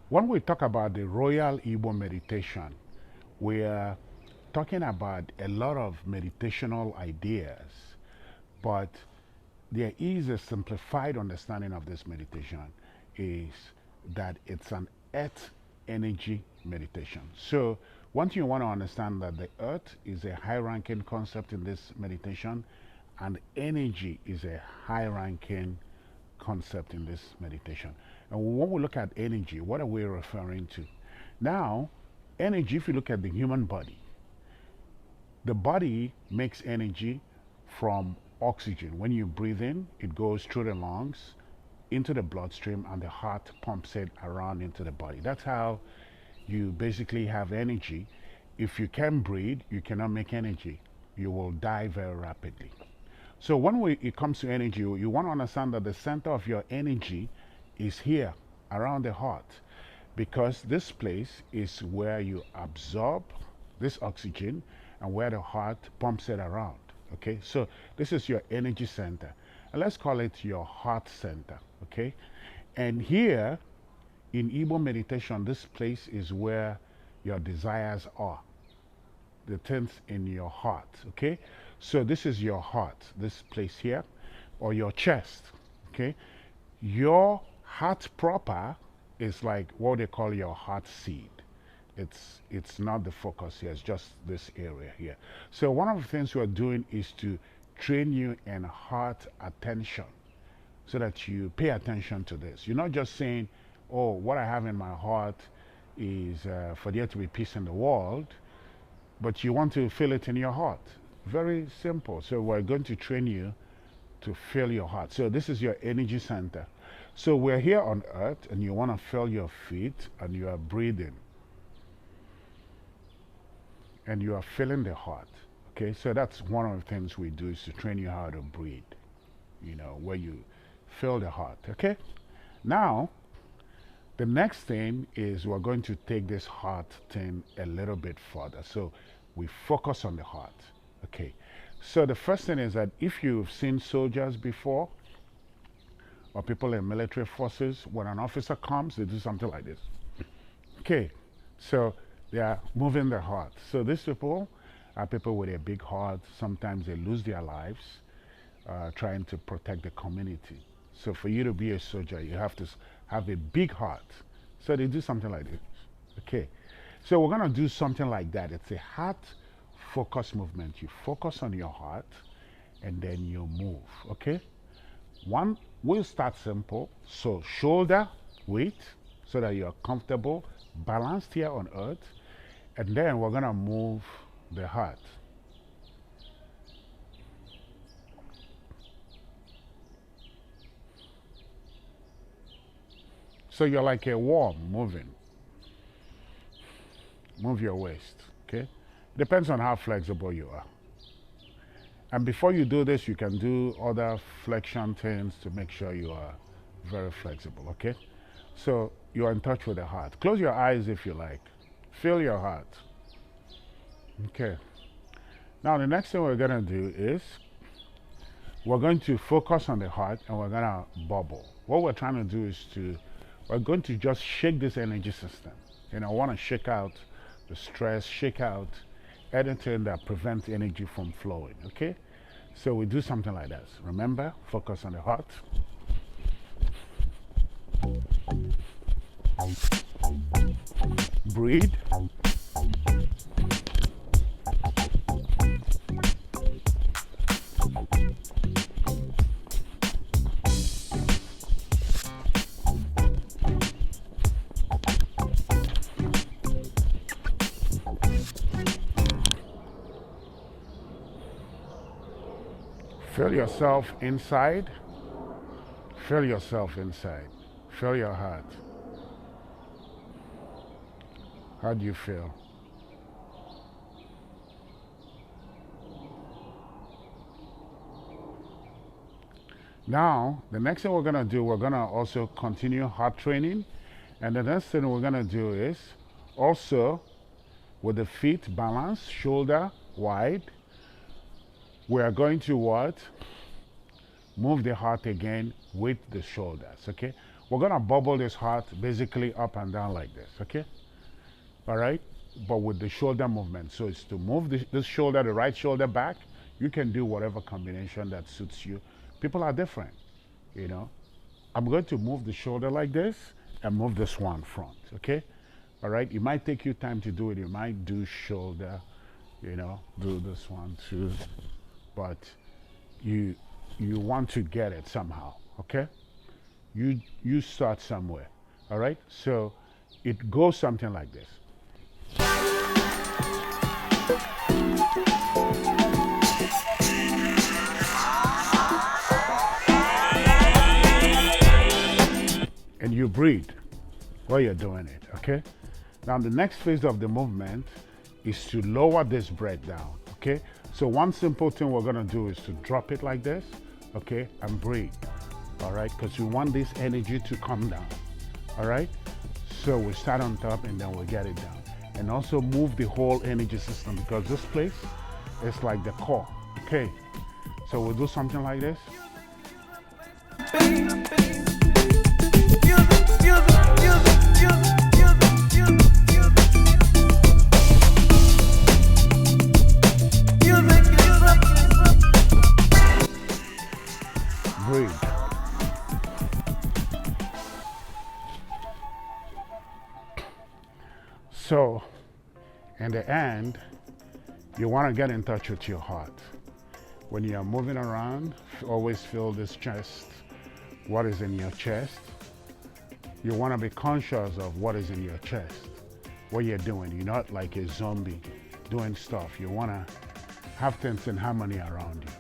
When we talk about the Royal Igbo Meditation, we are talking about a lot of meditational ideas, but there is a simplified understanding of this meditation is that it's an earth energy meditation. So one thing you want to understand that the earth is a high ranking concept in this meditation and energy is a high ranking concept in this meditation. And when we look at energy, what are we referring to? Now, energy, if you look at the human body, the body makes energy from oxygen. When you breathe in, it goes through the lungs into the bloodstream, and the heart pumps it around into the body. That's how you basically have energy. If you can't breathe, you cannot make energy. You will die very rapidly. So it comes to energy, you want to understand that the center of your energy is here around the heart, because this place is where you absorb this oxygen and where the heart pumps it around. Okay, so this is your energy center, and let's call it your heart center. Okay, and here in Igbo meditation, this place is where your desires are, the things in your heart. Okay, so this is your heart, this place here, or your chest. Okay, your heart proper is like what they call your heart seed. It's not the focus here, it's just this area here. So one of the things we're doing is to train you in heart attention, so that you pay attention to this. You're not just saying, oh, what I have in my heart is for there to be peace in the world, but you want to feel it in your heart. Very simple. So we're going to train you to feel your heart. So this is your energy center. So we're here on earth, and you want to feel your feet, and you are breathing, and you are feeling the heart. Okay, so that's one of the things we do, is to train you how to breathe, where you feel the heart. Okay, now the next thing is we're going to take this heart thing a little bit further. So we focus on the heart. Okay, so the first thing is that if you've seen soldiers before, or people in military forces, when an officer comes, they do something like this. Okay, so they are moving their heart. So these people are people with a big heart. Sometimes they lose their lives trying to protect the community. So for you to be a soldier, you have to have a big heart. So they do something like this. Okay, so we're going to do something like that. It's a heart focus movement. You focus on your heart, and then you move. Okay, we'll start simple. So shoulder weight, so that you're comfortable, balanced here on earth, and then we're going to move the heart. So you're like a worm moving. Move your waist. Okay, depends on how flexible you are. And before you do this, you can do other flexion things to make sure you are very flexible. Okay, so you're in touch with the heart. Close your eyes if you like. Feel your heart. Okay, now the next thing we're going to do is we're going to focus on the heart, and we're going to bubble. What we're trying to do is we're going to just shake this energy system. I want to shake out the stress, shake out anything that prevents energy from flowing. Okay, so we do something like this. Remember, focus on the heart. Breathe. Feel yourself inside. Feel yourself inside. Feel your heart. How do you feel? Now, the next thing we're going to do, we're going to also continue heart training. And the next thing we're going to do is also, with the feet balanced, shoulder wide, we are going to what? Move the heart again with the shoulders. Okay, we're gonna bubble this heart basically up and down like this, okay? All right, but with the shoulder movement. So it's to move this shoulder, the right shoulder back. You can do whatever combination that suits you. People are different, you know. I'm going to move the shoulder like this and move this one front, okay? All right, it might take you time to do it. You might do shoulder, you know, do this one too, but you want to get it somehow, okay? You start somewhere, all right? So it goes something like this. And you breathe while you're doing it, okay? Now the next phase of the movement is to lower this breath down, okay? So one simple thing we're gonna do is to drop it like this, okay? And breathe, all right? Because we want this energy to come down, all right? So we start on top and then we'll get it down. And also move the whole energy system, because this place is like the core, okay? So we'll do something like this. Breathe. So, in the end, you want to get in touch with your heart. When you are moving around, always feel this chest, what is in your chest. You want to be conscious of what is in your chest, what you're doing. You're not like a zombie doing stuff. You want to have things in harmony around you.